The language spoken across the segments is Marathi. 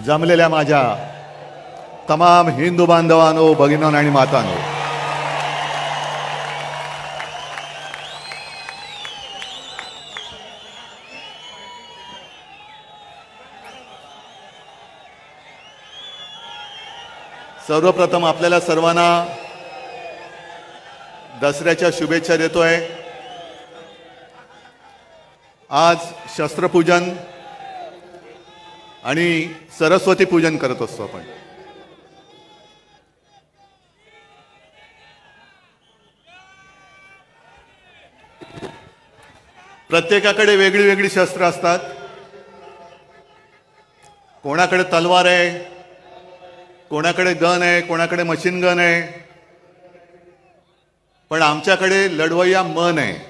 जमलेल्या माझ्या तमाम हिंदू बांधवांनो, भगिनींनो आणि मातांनो, सर्वप्रथम आपल्याला सर्वांना दसऱ्याच्या शुभेच्छा देतोय। आज शस्त्रपूजन आणि सरस्वती पूजन करत असतो आपण। प्रत्येकाकडे वेगळी वेगळी शस्त्र असतात। कोणाकडे तलवार आहे, कोणाकडे गन आहे, कोणाकडे मशीन गन आहे, पण आमच्याकडे लढवय्या मन आहे।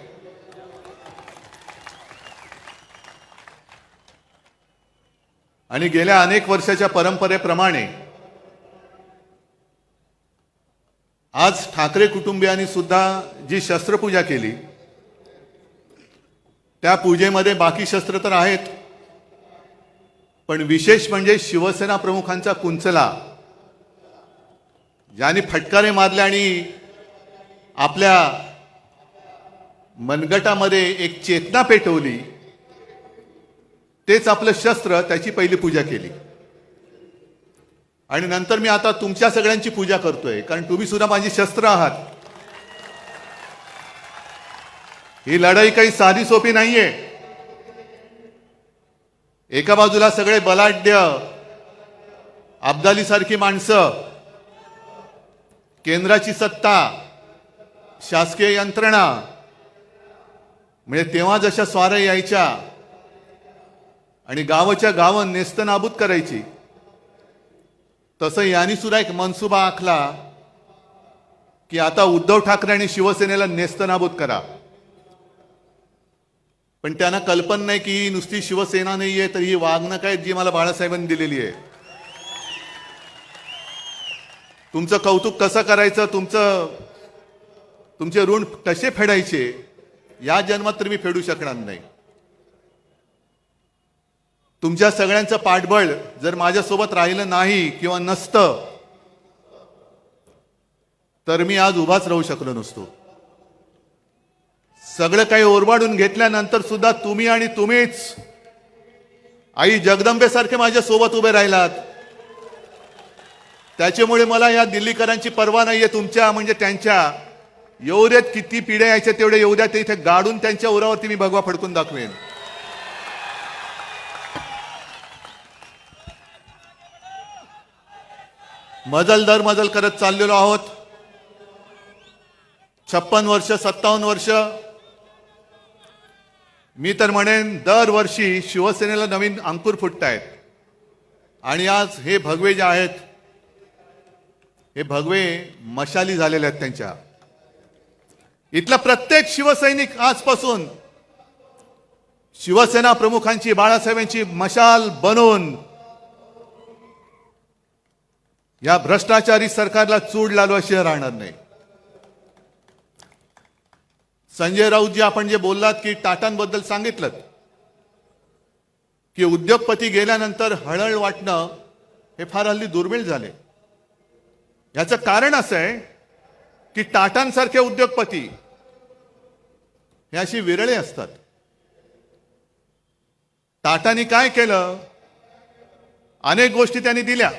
आणि गेल्या अनेक वर्षाच्या परंपरेप्रमाणे आज ठाकरे कुटुंबियांनी सुद्धा जी शस्त्रपूजा केली, त्या पूजेमध्ये बाकी शस्त्र तर आहेत, पण विशेष म्हणजे शिवसेना प्रमुखांचा कुंचला, ज्यांनी फटकारे मारले आणि आपल्या मनगटामध्ये एक चेतना पेटवली, तेच आपलं शस्त्र, त्याची पहिली पूजा केली। आणि नंतर मी आता तुमच्या सगळ्यांची पूजा करतोय, कारण तुम्ही सुद्धा माझी शस्त्र आहात। ही लढाई काही साधी सोपी नाहीये। एका बाजूला सगळे बलाढ्य अब्दाली सारखी माणसं, केंद्राची सत्ता, शासकीय यंत्रणा, म्हणजे तेव्हा जशा स्वाऱ्या यायच्या आणि गावाच्या गावं नेस्तनाबूत करायची, तसं यांनी सुद्धा एक मनसुबा आखला की आता उद्धव ठाकरे आणि शिवसेनेला नेस्तनाबूत करा। पण त्यांना कल्पना नाही की नुसती शिवसेना नाहीये, तर ही वागणूक आहे जी मला बाळासाहेबांनी दिलेली आहे। तुमचं कौतुक कसं करायचं, तुमचे ऋण कसे फेडायचे, या जन्मात तर मी फेडू शकणार नाही। तुमच्या सगळ्यांचं पाठबळ जर माझ्यासोबत राहिलं नाही किंवा नसतं, तर मी आज उभाच राहू शकलो नसतो। सगळं काही ओरबाडून घेतल्यानंतर सुद्धा तुम्ही आणि तुम्हीच आई जगदंबेसारखे माझ्या सोबत उभे राहिलात। त्याच्यामुळे मला या दिल्लीकरांची पर्वा नाहीये, तुमच्या म्हणजे त्यांच्या। येऊ देत, किती पिढ्या यायच्या तेवढे येऊ द्या, ते इथे गाडून त्यांच्या उरावरती मी भगवा फडकून दाखवेन। मजल दर मजल करत चाललेलो आहोत। 56 वर्ष, 57 वर्ष, मी तर म्हणेन दरवर्षी शिवसेनेला नवीन अंकुर फुटतायत। आणि आज हे भगवे जे आहेत, हे भगवे मशाली झालेले आहेत त्यांच्या। इथला प्रत्येक शिवसैनिक आजपासून शिवसेना प्रमुखांची, बाळासाहेबांची मशाल बनवून या भ्रष्टाचारी सरकारला चूड लालवाशिवाय राहणार नाही। संजय राऊतजी, आपण जे बोललात की टाटांबद्दल सांगितलं की उद्योगपती गेल्यानंतर हळहळ वाटणं हे फार हल्ली दुर्मिळ झाले। याचं कारण असं आहे की टाटांसारखे उद्योगपती हे अशी विरळे असतात। टाटांनी काय केलं, अनेक गोष्टी त्यांनी दिल्या,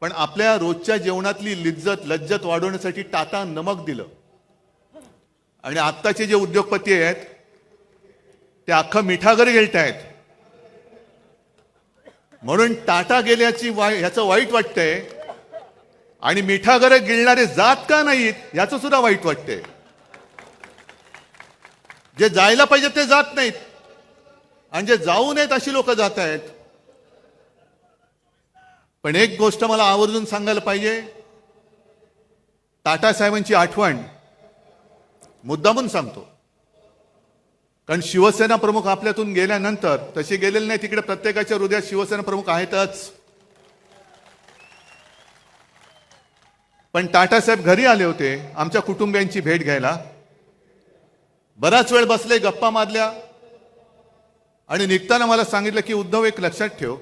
पण आपल्या रोजच्या जेवणातली लज्जत वाढवण्यासाठी टाटा नमक दिलं। आणि आत्ताचे जे उद्योगपती आहेत ते अख्खं मिठागर गिळतायत। म्हणून टाटा गेल्याची ह्याचं वाईट वाटतंय, आणि मिठागर गिळणारे जात का नाहीत याचं सुद्धा वाईट वाटतंय। जे जायला पाहिजे ते जात नाहीत, आणि जे जाऊ नयेत अशी लोक जात आहेत। पण एक गोष्ट मला आवर्जून सांगायला पाहिजे, टाटा साहेबांची आठवण मुद्दामून सांगतो, कारण शिवसेना प्रमुख आपल्यातून गेल्यानंतर, तसे गेलेले नाही, तिकडे प्रत्येकाच्या हृदयात शिवसेना प्रमुख आहेतच। पण टाटा साहेब घरी आले होते आमच्या कुटुंबियांची भेट घ्यायला। बराच वेळ बसले, गप्पा मारल्या, आणि निघताना मला सांगितलं की उद्धव, एक लक्षात ठेव,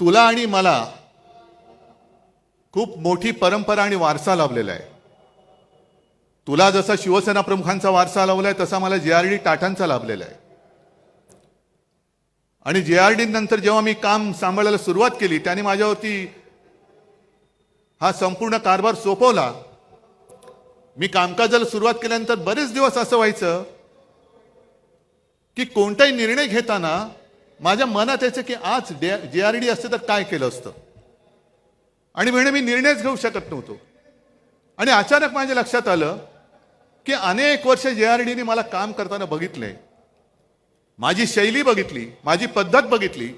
तुला आणि मला खूप मोठी परंपरा आणि वारसा लाभलेला आहे. तुला जसा शिवसेना प्रमुखांचा वारसा लाभलाय तसा मला JRD टाटांचा लाभलेला आहे. आणि JRD नंतर जेव्हा मी काम सांभाळायला सुरुवात केली त्याने माझ्यावरती हा संपूर्ण कारभार सोपवला. मी कामकाजाला सुरुवात केल्यानंतर बरेच दिवस असं व्हायचं की कोणताही निर्णय घेताना माझ्या मनात यायचं की आज JRD असते तर काय केलं असतं, आणि म्हणे मी निर्णयच घेऊ शकत नव्हतो. आणि अचानक माझ्या लक्षात आलं की अनेक वर्ष JRDने मला काम करताना बघितले, माझी शैली बघितली, माझी पद्धत बघितली,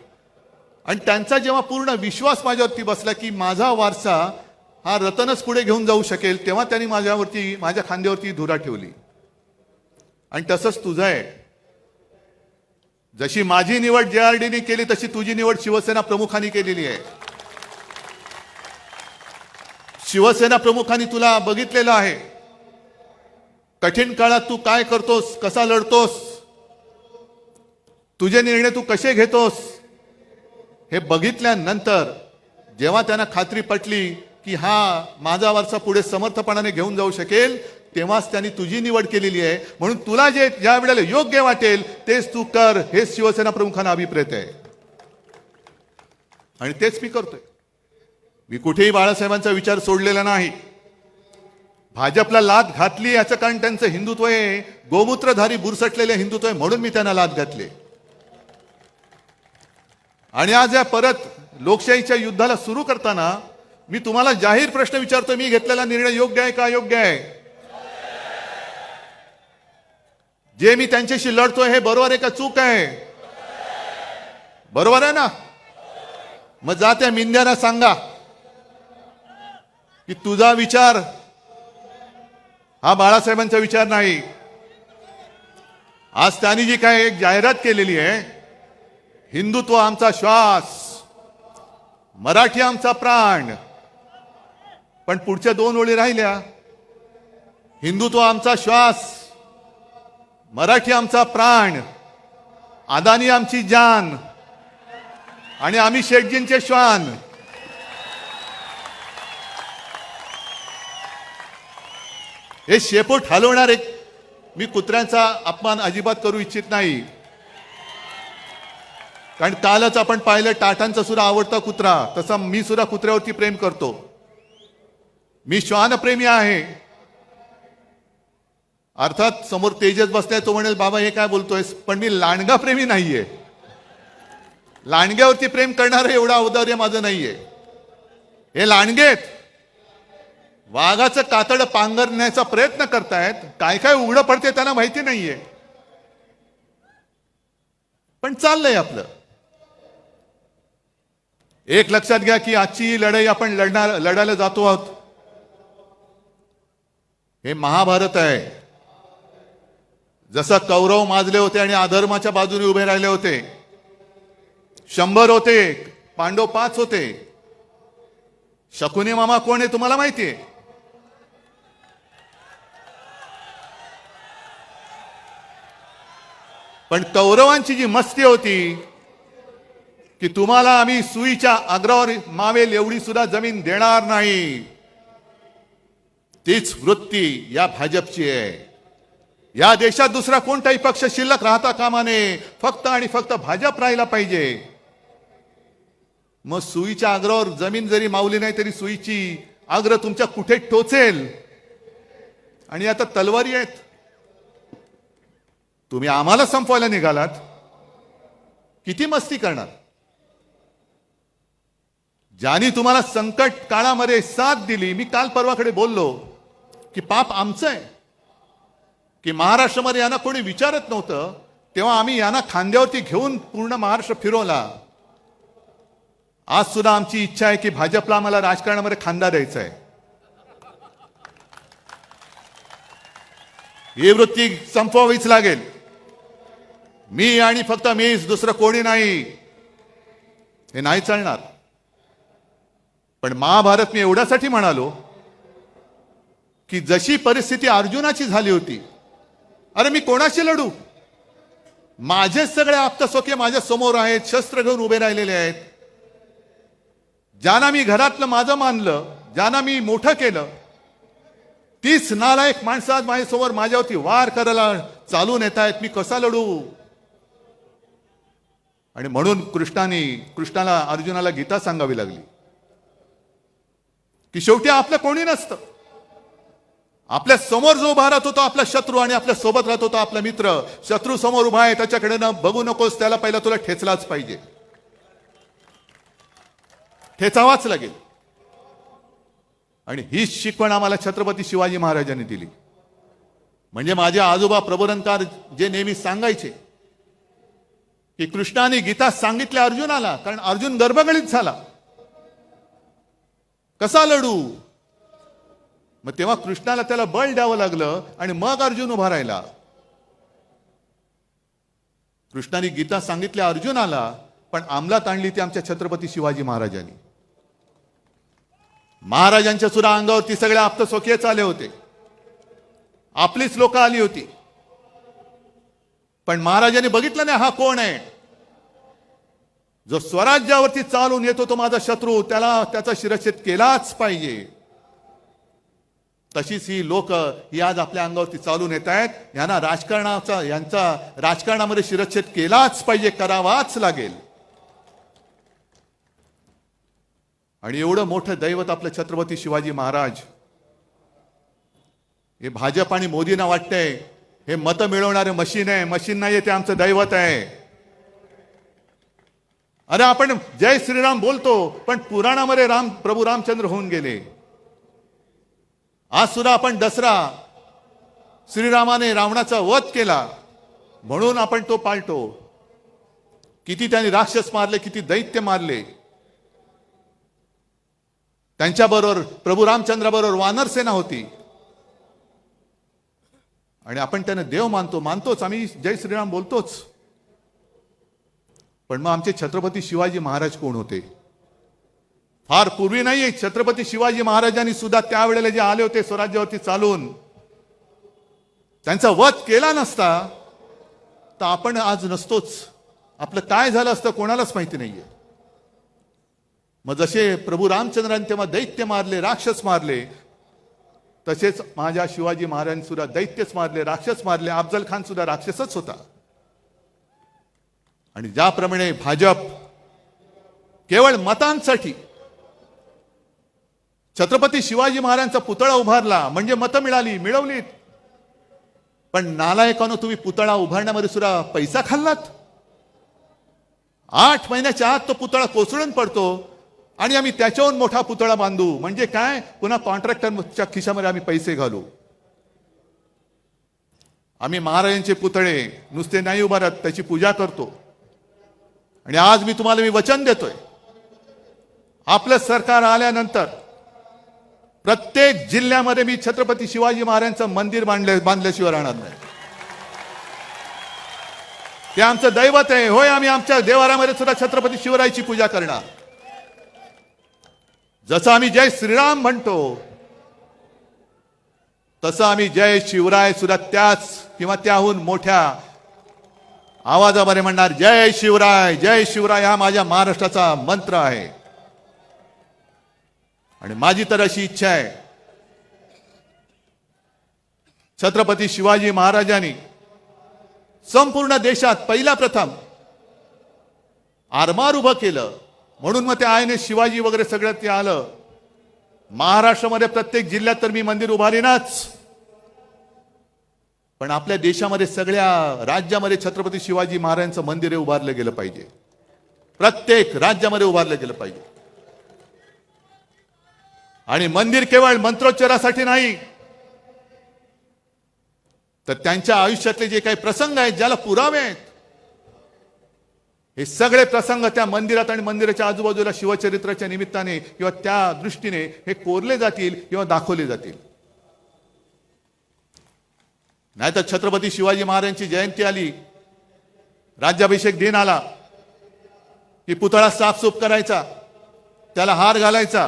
आणि त्यांचा जेव्हा पूर्ण विश्वास माझ्यावरती बसला की माझा वारसा हा रतनच पुढे घेऊन जाऊ शकेल, तेव्हा त्यांनी माझ्या खांद्यावरती धुरा ठेवली. आणि तसंच तुझं आहे. जशी माझी निवड JRDने केली तशी तुझी निवड शिवसेना प्रमुखांनी केलेली आहे. शिवसेना प्रमुखांनी तुला बघितलेलं आहे. कठीण काळात तू काय करतोस, कसा लढतोस, तुझे निर्णय तू कसे घेतोस, हे बघितल्यानंतर जेव्हा त्यांना खात्री पटली की हा माझा वारसा पुढे समर्थपणाने घेऊन जाऊ शकेल, तेव्हाच त्यांनी तुझी निवड केलेली आहे. म्हणून तुला जे ज्या वेळेला योग्य वाटेल तेच तू कर, हेच शिवसेना प्रमुखांना अभिप्रेत आहे. आणि तेच मी करतोय. मी कुठेही बाळासाहेबांचा विचार सोडलेला नाही. भाजपला लाथ घातली याचं कारण त्यांचं हिंदुत्व आहे, गोमूत्रधारी बुरसटलेले हिंदुत्व आहे, म्हणून मी त्यांना लाथ घातली. आणि आज या परत लोकशाहीच्या युद्धाला सुरू करताना मी तुम्हाला जाहीर प्रश्न विचारतो, मी घेतलेला निर्णय योग्य आहे का अयोग्य आहे? जे मी त्यांच्याशी लढतोय हे बरोबर आहे का चूक आहे? बरोबर आहे ना? मग जा त्या मिंद्यांना सांगा की तुझा विचार हा बाळासाहेबांचा विचार नाही. आज त्यांनी जी काय एक जाहिरात केलेली आहे, हिंदुत्व आमचा श्वास, मराठी आमचा प्राण, पण पुढच्या 2 ओळी राहिल्या, हिंदुत्व आमचा श्वास, मराठी आमचा प्राण, अदानी आमची जान, आणि आम्ही शेटजींचे श्वान. हे शेपूट हलवणार एक मी कुत्र्यांचा अपमान अजिबात करू इच्छित नाही. कारण कालच आपण पाहिलं टाटांचा सुद्धा आवडता कुत्रा, तसा मी सुद्धा कुत्र्यावरती प्रेम करतो. मी श्वानप्रेमी आहे. अर्थात समोर तेजस बसलाय, तो म्हणेल बाबा हे काय बोलतोयस, पण मी लांडगा प्रेमी नाहीये. लांडग्यावरती प्रेम करणारं एवढं औदार्य माझं नाहीये. हे लांडगेत वाघाचं कातड पांघरण्याचा प्रयत्न करतायत. काय काय उघडं पडते त्यांना माहिती नाहीये, पण चाललंय आपलं. एक लक्षात घ्या की आजची ही लढाई आपण लढायला जातो आहोत, हे महाभारत आहे. जसं कौरव माजले होते आणि अधर्माच्या बाजूने उभे राहिले होते, 100 होते, पांडव 5 होते. शकुनी मामा कोण आहे तुम्हाला माहितीये? पण कौरवांची जी मस्ती होती की तुम्हाला आम्ही सुईच्या अग्रावर मावेल एवढी सुद्धा जमीन देणार नाही, तीच वृत्ती या भाजपची आहे. या देशात दुसरा कोणताही पक्ष शिल्लक राहता कामा नये, फक्त आणि फक्त भाजप राहिला पाहिजे. मग सुईच्या अग्रावर जमीन जरी मावली नाही तरी सुईची अग्र तुमच्या कुठे टोचेल. आणि आता तलवारी आहेत. तुम्ही आम्हाला संपवायला निघालात, किती मस्ती करणार? ज्यांनी तुम्हाला संकट काळामध्ये साथ दिली, मी काल परवाकडे बोललो की पाप आमचं आहे की महाराष्ट्रामध्ये यांना कोणी विचारत नव्हतं, तेव्हा आम्ही यांना खांद्यावरती घेऊन पूर्ण महाराष्ट्र फिरवला. आज सुद्धा आमची इच्छा आहे की भाजपला आम्हाला राजकारणामध्ये खांदा द्यायचा आहे. ही वृत्ती संपवावीच लागेल. मी आणि फक्त मीच, दुसरं कोणी नाही, हे नाही चालणार. पण महाभारत मी एवढ्यासाठी म्हणालो की जशी परिस्थिती अर्जुनाची झाली होती, अरे मी कोणाशी लढू? माझेच सगळे आप्तसोके माझ्या समोर आहेत, शस्त्र घेऊन उभे राहिलेले आहेत. ज्यांना मी घरातलं माझं मानलं, ज्यांना मी मोठं केलं, तीच नालायक माणसं आज माझ्यासमोर माझ्यावरती वार करायला चालून येत आहेत. मी कसा लढू? आणि म्हणून कृष्णाला अर्जुनाला गीता सांगावी लागली की शेवटी आपलं कोणी नसतं. आपल्या समोर जो उभा राहत होता आपला शत्रू, आणि आपल्या सोबत राहत होता आपला मित्र. शत्रू समोर उभा आहे त्याच्याकडे न बघू नकोस, त्याला पहिला तुला ठेचलाच पाहिजे, ठेचावाच लागेल. आणि हीच शिकवण आम्हाला छत्रपती शिवाजी महाराजांनी दिली. म्हणजे माझे आजोबा प्रबोधनकार जे नेहमी सांगायचे की कृष्णाने गीता सांगितल्या अर्जुनाला, कारण अर्जुन गर्भगणित झाला, कसा लढू? मग तेव्हा कृष्णाला त्याला बळ द्यावं लागलं आणि मग अर्जुन उभा राहिला. कृष्णाने गीता सांगितल्या अर्जुनाला, पण अंमलात आणली ती आमच्या छत्रपती शिवाजी महाराजांनी. महाराजांच्या सुद्धा अंगावरती सगळे आप्तस्वकीयच आले होते, आपलीच लोक आली होती. पण महाराजांनी बघितलं नाही हा कोण आहे. जो स्वराज्यावरती चालून येतो तो माझा शत्रू, त्याला त्याचा शिरच्छेद केलाच पाहिजे. तशीच ही लोक ही आज आपल्या अंगावरती चालून येत आहेत. यांना यांचा राजकारणामध्ये शिरच्छेद केलाच पाहिजे, करावाच लागेल. आणि एवढं मोठं दैवत आपलं छत्रपती शिवाजी महाराज, हे भाजप आणि मोदींना वाटतंय हे मतं मिळवणारे मशीन आहे. मशीन नाहीये, ते आमचं दैवत आहे. अरे आपण जय श्रीराम बोलतो, पण पुराणामध्ये प्रभू रामचंद्र होऊन गेले. आज सुद्धा आपण दसरा, श्रीरामाने रावणाचा वध केला म्हणून आपण तो पाळतो. किती त्यांनी राक्षस मारले, किती दैत्य मारले. त्यांच्याबरोबर प्रभू रामचंद्राबरोबर वानर सेना होती. आणि आपण त्यांना देव मानतोच, आम्ही जय श्रीराम बोलतोच. पण मग आमचे छत्रपती शिवाजी महाराज कोण होते? फार पूर्वी नाही, छत्रपती शिवाजी महाराजांनी सुद्धा त्यावेळेला जे आले होते स्वराज्यावरती चालून, त्यांचा वध केला नसता तर आपण आज नसतोच. आपलं काय झालं असतं कोणालाच माहिती नाहीये. मग जसे प्रभू रामचंद्रांनी तेव्हा दैत्य मारले, राक्षस मारले, तसेच माझ्या शिवाजी महाराजांनी सुद्धा दैत्यच मारले, राक्षस मारले. अफजल खान सुद्धा राक्षसच होता. आणि ज्याप्रमाणे भाजप केवळ मतांसाठी छत्रपती शिवाजी महाराजांचा पुतळा उभारला, म्हणजे मतं मिळवलीत. पण नालायकानं तुम्ही पुतळा उभारण्यामध्ये सुद्धा पैसा खाल्लात. 8 महिन्याच्या आत तो पुतळा कोसळून पडतो आणि आम्ही त्याच्याहून मोठा पुतळा बांधू. म्हणजे काय? पुन्हा कॉन्ट्रॅक्टरच्या खिशामध्ये आम्ही पैसे घालू. आम्ही महाराजांचे पुतळे नुसते नाही उभारत, त्याची पूजा करतो. आणि आज मी वचन देतोय, आपलं सरकार आल्यानंतर प्रत्येक जिल्ह्यामध्ये मी छत्रपती शिवाजी महाराजांचं मंदिर बांधल्याशिवाय राहणार नाही. ते आमचं दैवत आहे. होय, आम्ही आमच्या देवारामध्ये सुद्धा छत्रपती शिवरायाची पूजा करणार. जसं आम्ही जय श्रीराम म्हणतो, तसं आम्ही जय शिवराय सुद्धा त्याच किंवा त्याहून मोठ्या आवाजामध्ये म्हणणार. जय शिवराय, जय शिवराय हा माझ्या महाराष्ट्राचा मंत्र आहे. आणि माझी तर अशी इच्छा आहे, छत्रपती शिवाजी महाराजांनी संपूर्ण देशात पहिला प्रथम आरमार उभं केलं, म्हणून मग ते INS शिवाजी वगैरे सगळं ते आलं. महाराष्ट्रामध्ये प्रत्येक जिल्ह्यात तर मी मंदिर उभारीनाच, पण आपल्या देशामध्ये सगळ्या राज्यामध्ये छत्रपती शिवाजी महाराजांचं मंदिर हे उभारलं गेलं पाहिजे. प्रत्येक राज्यामध्ये उभारलं गेलं पाहिजे. आणि मंदिर केवळ मंत्रोच्चारासाठी नाही, तर त्यांच्या आयुष्यातले जे काही प्रसंग आहेत, ज्याला पुरावे आहेत, हे सगळे प्रसंग त्या मंदिरात आणि मंदिराच्या आजूबाजूला शिवचरित्राच्या निमित्ताने किंवा त्या दृष्टीने हे कोरले जातील किंवा दाखवले जातील. नाहीतर छत्रपती शिवाजी महाराजांची जयंती आली, राज्याभिषेक दिन आला की पुतळा साफसूफ करायचा, त्याला हार घालायचा,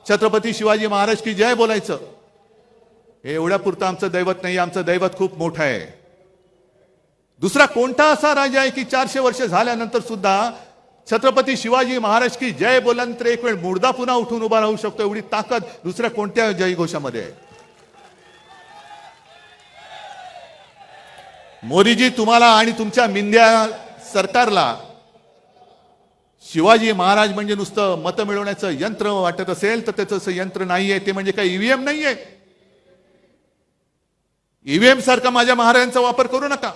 छत्रपती शिवाजी महाराज की जय बोलायचं. हे एवढ्या पुरतं आमचं दैवत नाही. आमचं दैवत खूप मोठं आहे. दुसरा कोणता असा राजा आहे की 400 वर्ष झाल्यानंतर सुद्धा छत्रपती शिवाजी महाराज की जय बोलल्यानंतर एक वेळ मुर्दा पुन्हा उठून उभा राहू शकतो, एवढी ताकद दुसऱ्या कोणत्या जयघोषामध्ये आहे? मोदीजी, तुम्हाला आणि तुमच्या मिंद्या सरकारला शिवाजी महाराज म्हणजे नुसतं मतं मिळवण्याचं यंत्र वाटत असेल तर त्याचं असं यंत्र नाहीये. ते म्हणजे काही ईव्हीएम नाहीये. ईव्हीएम सारखा माझ्या महाराजांचा वापर करू नका.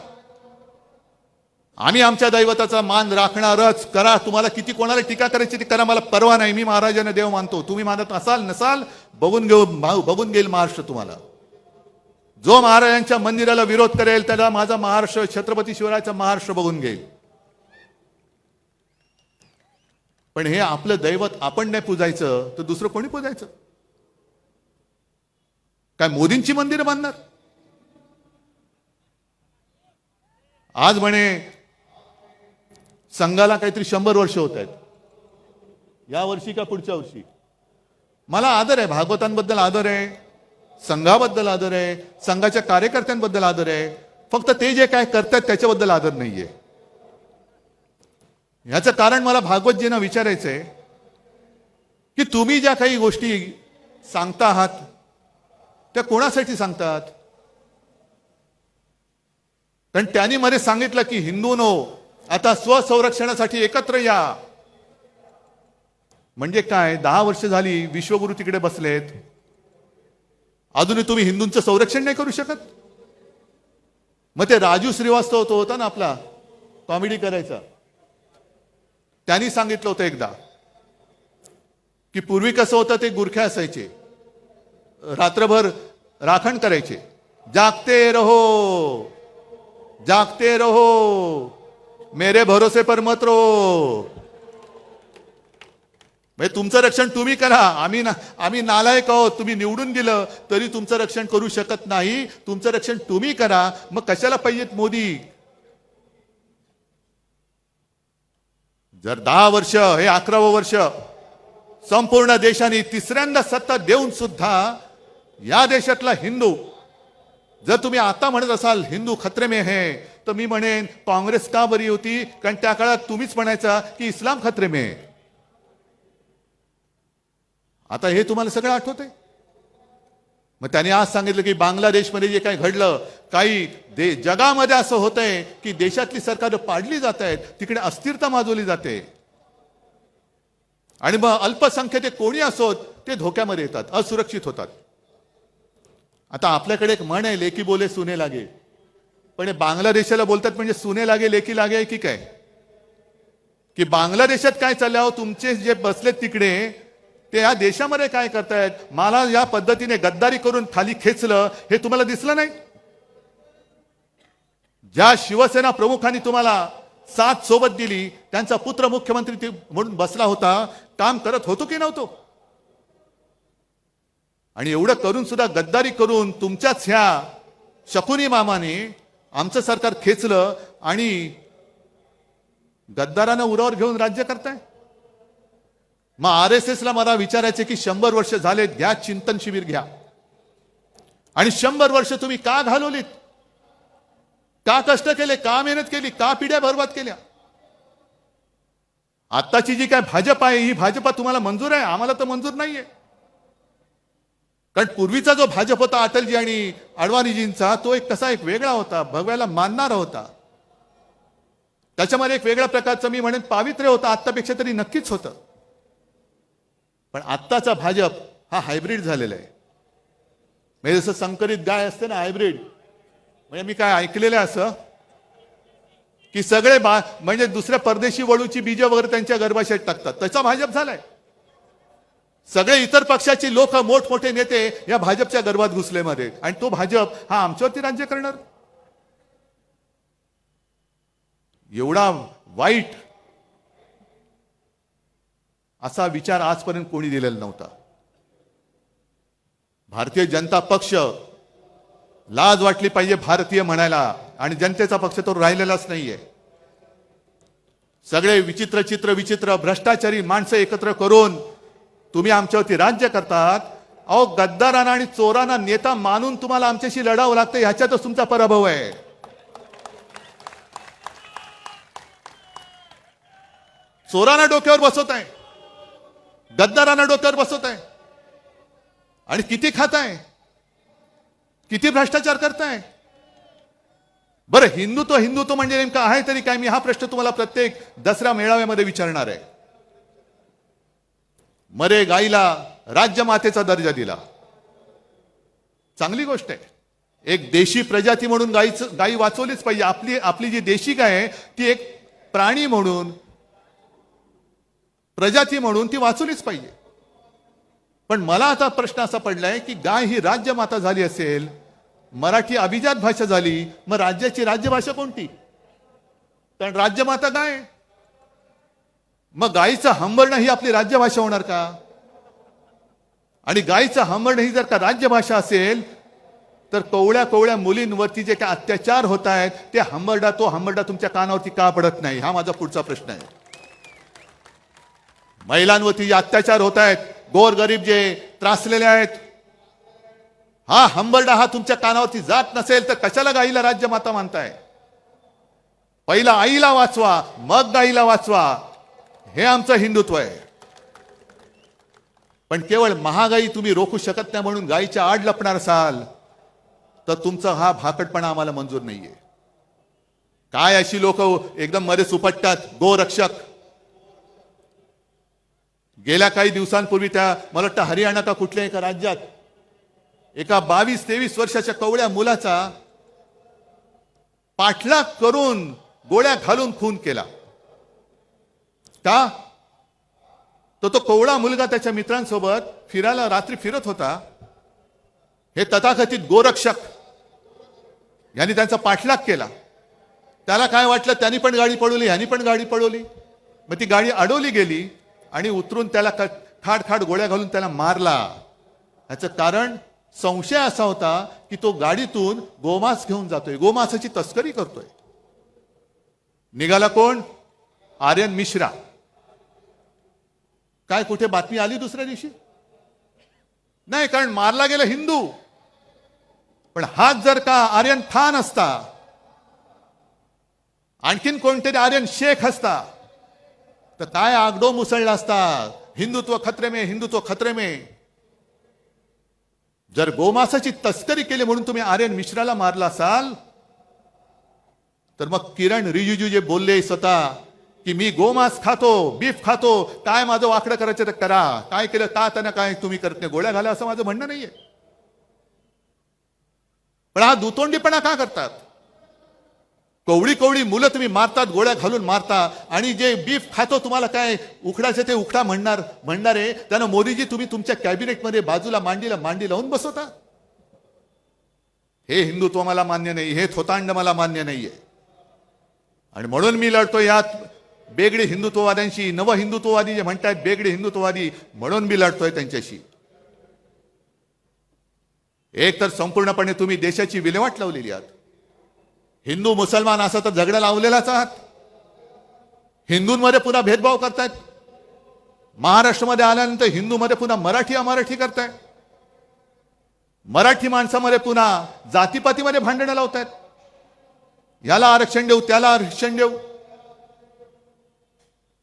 आम्ही आमच्या दैवताचा मान राखणारच. करा, तुम्हाला किती कोणाला टीका करायची ती करा, मला परवा नाही. मी महाराजांना देव मानतो. तुम्ही मानत असाल नसाल बघून घेईल महाराष्ट्र तुम्हाला. जो महाराजांच्या मंदिराला विरोध करेल त्याला माझा महाराष्ट्र, छत्रपती शिवरायाचा महाराष्ट्र बघून घेईल. पण हे आपलं दैवत आपण नाही पूजायचं तर दुसरं कोणी पूजायचं? काय मोदींची मंदिरं बांधणार? आज म्हणे संघाला काहीतरी 100 वर्ष होत आहेत. या वर्षी का पुढच्या वर्षी? मला आदर आहे, भागवतांबद्दल आदर आहे, संघाबद्दल आदर आहे, संघाच्या कार्यकर्त्यांबद्दल आदर आहे. फक्त ते जे काय करतात त्याच्याबद्दल आदर नाहीये. याचं कारण मला भागवतजींना विचारायचंय की तुम्ही ज्या काही गोष्टी सांगता आहात त्या कोणासाठी सांगतात? कारण त्यांनी मध्ये सांगितलं की हिंदूंनो आता स्वसंरक्षणासाठी एकत्र या. म्हणजे काय? 10 वर्ष झाली विश्वगुरु तिकडे बसलेत, अजूनही तुम्ही हिंदूंचं संरक्षण नाही करू शकत? मग ते राजू श्रीवास्तव तो होता ना आपला, कॉमेडी करायचा, त्यांनी सांगितलं होतं एकदा की पूर्वी कसं होतं, ते गुरखे असायचे, रात्रभर राखण करायचे, जागते रहो जागते रहो मेरे भरोसे पर मत रहो. म्हणजे तुमचं रक्षण तुम्ही करा, आम्ही नालायक आहोत, तुम्ही निवडून दिलं तरी तुमचं रक्षण करू शकत नाही, तुमचं रक्षण तुम्ही करा. मग कशाला पाहिजेत मोदी? जर 10 वर्ष, हे 11वं वर्ष संपूर्ण देशाने तिसऱ्यांदा सत्ता देऊन सुद्धा या देशातला हिंदू, जर तुम्ही आता म्हणत असाल हिंदू खतरे में है, तर मी म्हणेन काँग्रेस का बरी होती? कारण त्या काळात तुम्हीच म्हणायचा की इस्लाम खतरे में है. आता हे तुम्हाला सगळं आठवतंय. मग त्यांनी आज सांगितलं की बांगलादेशमध्ये जे काही घडलं, काही जगामध्ये असं होतंय की देशातली सरकार पाडली जात आहेत, तिकडे अस्थिरता माजवली जाते आणि मग अल्पसंख्याक कोणी असोत ते धोक्यामध्ये येतात, असुरक्षित होतात. आता आपल्याकडे एक म्हण आहे, लेकी बोले सुने लागे. पण हे बांगलादेशाला बोलतात म्हणजे सुने लागे लेकी लागे की काय? की बांगलादेशात काय चाललं, तुमचे जे बसलेत तिकडे ते या देशामध्ये काय करतायत? मला या पद्धतीने गद्दारी करून खाली खेचलं हे तुम्हाला दिसलं नाही? ज्या शिवसेना प्रमुखांनी तुम्हाला साथ सोबत दिली, त्यांचा पुत्र मुख्यमंत्री म्हणून बसला होता, काम करत होतो की नव्हतो? आणि एवढं करून सुद्धा गद्दारी करून तुमच्याच ह्या शकुनी मामाने आमचं सरकार खेचलं आणि गद्दारांना उरावर घेऊन राज्य करताय. मग RSS ला मला विचारायचे की 100 वर्ष झालेत, घ्या चिंतन शिबिर घ्या. आणि 100 वर्ष तुम्ही का घालवलीत? का कष्ट केले? का मेहनत केली? का पिढ्या बर्बाद केल्या? आत्ताची जी काय भाजप आहे, ही भाजपा तुम्हाला मंजूर आहे, आम्हाला तर मंजूर नाहीये. कारण पूर्वीचा जो भाजप होता अटलजी आणि अडवाणीजींचा, तो एक कसा एक वेगळा होता, भगव्याला मानणारा होता. त्याच्यामध्ये एक वेगळ्या प्रकारचं मी म्हणेन पावित्र्य होतं, आत्तापेक्षा तरी नक्कीच होतं. पण आत्ताचा भाजप हा हायब्रिड झालेला आहे. म्हणजे जसं संकरित गाय असते ना, हायब्रिड. म्हणजे मी काय ऐकलेलं आहे असं की सगळे म्हणजे दुसऱ्या परदेशी वळूची बीज वगैरे त्यांच्या गर्भाशयात टाकतात, त्याचा भाजप झालाय. सगळे इतर पक्षाची लोक, मोठमोठे नेते या भाजपच्या गर्भात घुसलेमध्ये, आणि तो भाजप हा आमच्यावरती राज्य करणार. एवढा वाईट असा विचार आजपर्यंत कोणी दिलेला नव्हता. भारतीय जनता पक्ष, लाज वाटली पाहिजे भारतीय म्हणायला, आणि जनतेचा पक्ष तो राहिलेलाच नाहीये. सगळे विचित्र भ्रष्टाचारी माणसं एकत्र करून तुम्ही आमच्यावरती राज्य करतात. अहो, गद्दारांना आणि चोरांना नेता मानून तुम्हाला आमच्याशी लढावं लागतं, ह्याच्यातच तुमचा पराभव आहे. चोरांना डोक्यावर बसवत आहे, गद्दारांना डोक्यावर बसवत आहे आणि किती खाताय, किती भ्रष्टाचार करताय. बरं, हिंदुत्व हिंदुत्व म्हणजे नेमकं आहे तरी काय? मी हा प्रश्न तुम्हाला प्रत्येक दसरा मेळाव्यामध्ये विचारणार आहे. मरे गाईला राज्यमातेचा दर्जा दिला, चांगली गोष्ट आहे. एक देशी प्रजाती म्हणून गाई वाचवलीच पाहिजे. आपली जी देशी गाय आहे ती एक प्राणी म्हणून, प्रजाती म्हणून ती वाचवलीच पाहिजे. पण मला आता प्रश्न असा पडलाय की गाय ही राज्यमाता झाली असेल, मराठी अभिजात भाषा झाली, मग राज्याची राज्यभाषा कोणती? कारण राज्यमाता गाय. मग गायीचं हंबरणं ही आपली राज्यभाषा होणार का? आणि गायीचं हंबरणं ही जर का राज्यभाषा असेल तर कवळ्या कवळ्या मुलींवरती जे काय अत्याचार होत आहेत ते तो हंबरडा तुमच्या कानावरती का पडत नाही? हा माझा पुढचा प्रश्न आहे. महिलांवरती जे अत्याचार होत आहेत, गोरगरीब जे त्रासलेले आहेत, हा हंबरडा हा तुमच्या कानावरती जात नसेल तर कशाला गाईला राज्यमाता मानताय? पहिला आईला वाचवा, मग गाईला वाचवा, हे आमचं हिंदुत्व आहे. पण केवळ महागाई तुम्ही रोखू शकत नाही म्हणून गाईच्या आड लपणार असाल तर तुमचा हा भाकटपणा आम्हाला मंजूर नाहीये. काय अशी लोक एकदम मध्ये सुपटतात, गोरक्षक. गेल्या काही दिवसांपूर्वी मला वाटतं हरियाणा का कुठल्या एका राज्यात एका 22-23 वर्षाच्या कवळ्या मुलाचा पाठलाग करून गोळ्या घालून खून केला. का? तो कवळा मुलगा त्याच्या मित्रांसोबत फिरायला रात्री फिरत होता. हे तथाकथित गोरक्षक यांनी त्यांचा पाठलाग केला. त्याला काय वाटलं, त्यांनी पण गाडी पळवली, ह्यांनी पण गाडी पळवली. मग ती गाडी अडवली गेली आणि उतरून त्याला खाड खाड गोळ्या घालून त्याला मारला. याचं कारण संशय असा होता की तो गाडीतून गोमांस घेऊन जातोय, गोमांसाची तस्करी करतोय. निघाला कोण? आर्यन मिश्रा. काय कुठे बातमी आली दुसऱ्या दिवशी? नाही, कारण मारला गेला हिंदू. पण हाच जर का आर्यन खान असता, आणखीन कोणतरी आर्यन शेख असता तर काय आगडो मुसळला असता. हिंदुत्व खतरे में, हिंदुत्व खतरे में. जर गोमांसाची तस्करी केली म्हणून तुम्ही आर्यन मिश्राला मारला असाल तर मग किरण रिजिजू जे बोलले स्वतः की मी गोमांस खातो, बीफ खातो, काय माझं वाकडं करायचं तर करा, काय केलं त्यांना काय तुम्ही करत नाही, गोळ्या घाला, असं माझं म्हणणं नाहीये. पण हा दुतोंडीपणा का करतात? कवळी कवळी मुलं तुम्ही मारतात, गोळ्या घालून मारता, आणि जे बीफ खातो तुम्हाला काय उकडाचे ते उकडा म्हणणारे त्यानं मोदीजी तुम्ही तुमच्या कॅबिनेटमध्ये बाजूला मांडी लावून बसवता. हे हिंदुत्व मला मान्य नाही, हे थोतांड मला मान्य नाहीये. आणि म्हणून मी लढतो यात बेगडी हिंदुत्ववाद्यांशी. नव हिंदुत्ववादी जे म्हणतात बेगडी हिंदुत्ववादी, म्हणून मी लढतोय त्यांच्याशी. एक तर संपूर्णपणे तुम्ही देशाची विल्हेवाट लावलेली आहात. हिंदू मुसलमान असा तर झगडा लावलेलाच आहात. हिंदूंमध्ये पुन्हा भेदभाव करतायत. महाराष्ट्रामध्ये आल्यानंतर हिंदूमध्ये पुन्हा मराठी अमराठी करताय. मराठी माणसामध्ये पुन्हा जातीपातीमध्ये भांडणं लावतायत. याला आरक्षण देऊ, त्याला आरक्षण देऊ.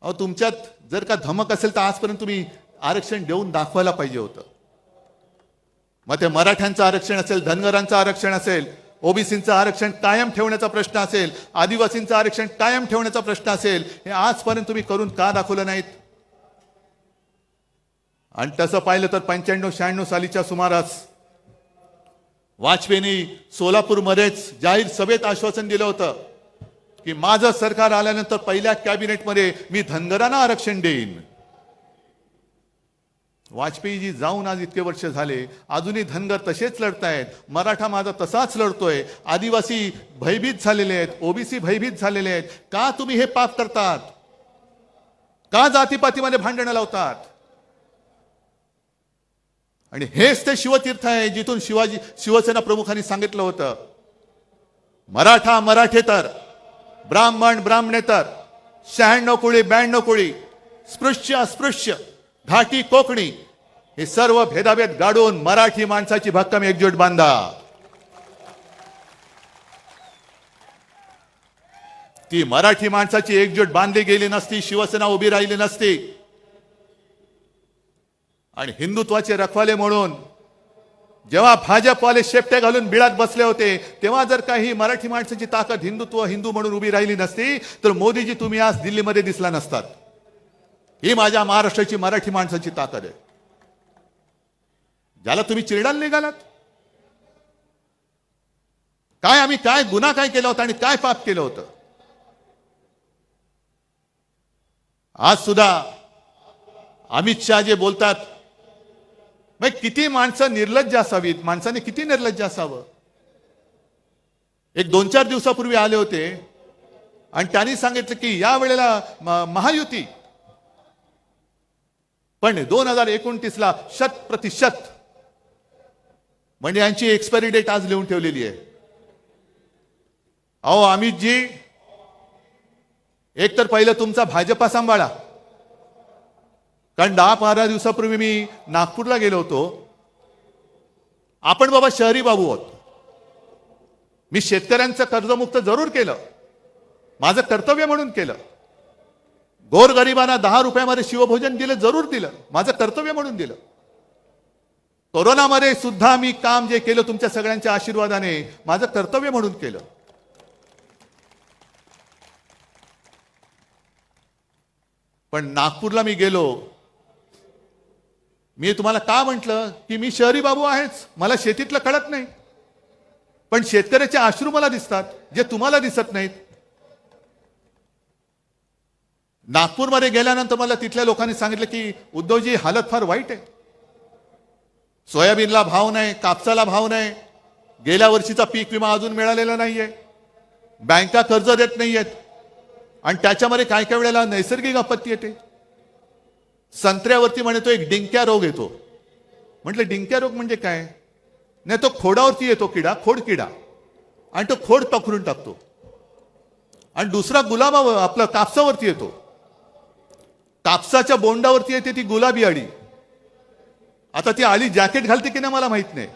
अहो, तुमच्यात जर का धमक असेल तर आजपर्यंत तुम्ही आरक्षण देऊन दाखवायला पाहिजे होतं. मग ते मराठ्यांचं आरक्षण असेल, धनगरांचं आरक्षण असेल, ओबीसींचं आरक्षण कायम ठेवण्याचा प्रश्न असेल, आदिवासींचं आरक्षण कायम ठेवण्याचा प्रश्न असेल, हे आजपर्यंत तुम्ही करून का दाखवलं नाहीत? आणि तसं पाहिलं तर 95-96 सालीच्या सुमारास वाजपेयींनी सोलापूरमध्येच जाहीर सभेत आश्वासन दिलं होतं की माझं सरकार आल्यानंतर पहिल्या कॅबिनेटमध्ये मी धनगरांना आरक्षण देईन. वाजपेयीजी जाऊन आज इतके वर्ष झाले, अजूनही धनगर तसेच लढतायत. मराठा माझा तसाच लढतोय. आदिवासी भयभीत झालेले आहेत, ओबीसी भयभीत झालेले आहेत. का तुम्ही हे पाप करतात? का जातीपातीमध्ये भांडणं लावतात? आणि हेच ते शिवतीर्थ आहे जिथून शिवसेना प्रमुखांनी सांगितलं होतं, मराठा मराठेतर, ब्राह्मण ब्राह्मणेतर, 96 कोळी 92 कोळी, स्पृश्य अस्पृश्य, घाटी कोकणी, हे सर्व भेदाभेद गाडून मराठी माणसाची भक्कम एकजूट बांधा. ती मराठी माणसाची एकजूट बांधली गेली नसती, शिवसेना उभी राहिली नसती आणि हिंदुत्वाचे रखवाले म्हणून जेव्हा भाजपवाले शेपटे घालून बिळात बसले होते, तेव्हा जर काही मराठी माणसाची ताकद हिंदुत्व हिंदू म्हणून उभी राहिली नसती तर मोदीजी तुम्ही आज दिल्लीमध्ये दिसला नसतात. ही माझ्या महाराष्ट्राची मराठी माणसाची ताकद आहे. ज्याला तुम्ही चिरडायला निघालात, काय आम्ही काय गुन्हा काय केला होता आणि काय पाप केलं होतं. आज सुद्धा अमित शहा जे बोलतात, मग किती माणसं निर्लज्ज असावीत, माणसाने किती निर्लज्ज असावं. एक 2-4 दिवसापूर्वी आले होते आणि त्यांनी सांगितलं की या वेळेला महायुती, पण 2029ला 100%, म्हणजे यांची एक्सपायरी डेट आज लिहून ठेवलेली आहे. अहो अमितजी, एक तर पहिलं तुमचा भाजपा सांभाळा, कारण 10-12 दिवसापूर्वी मी नागपूरला गेलो होतो. आपण बाबा शहरी बाबू आहोत. मी शेतकऱ्यांचं कर्जमुक्त जरूर केलं, माझं कर्तव्य म्हणून केलं. गोरगरिबांना 10 रुपयामध्ये शिवभोजन दिलं, जरूर दिलं, माझं कर्तव्य म्हणून दिलं. कोरोनामध्ये सुद्धा मी काम जे केलं तुमच्या सगळ्यांच्या आशीर्वादाने माझं कर्तव्य म्हणून केलं. पण नागपूरला मी गेलो, मी तुम्हाला का म्हटलं की मी शहरी बाबू आहेच, मला शेतीतलं कळत नाही, पण शेतकऱ्याचे अश्रू मला दिसतात जे तुम्हाला दिसत नाहीत. नागपूरमध्ये गेल्यानंतर मला तिथल्या लोकांनी सांगितलं की उद्धवजी हालत फार वाईट आहे. सोयाबीनला भाव नाही, कापसाला भाव नाही, गेल्या वर्षीचा पीक विमा अजून मिळालेला नाहीये, बँका कर्ज देत नाहीयेत, आणि त्याच्यामध्ये काय काय वेळेला नैसर्गिक आपत्ती येते. संत्र्यावरती म्हणतो एक डिंक्या रोग येतो. म्हटलं डिंक्या रोग म्हणजे काय? नाही, तो खोडावरती येतो किडा, खोड किडा, आणि तो खोड पकडून टाकतो. आणि दुसरा गुलाबा आपलं कापसावरती येतो, कापसाच्या बोंडावरती येते ती गुलाबी अळी. आता ती अळी जॅकेट घालते की नाही मला माहित नाही,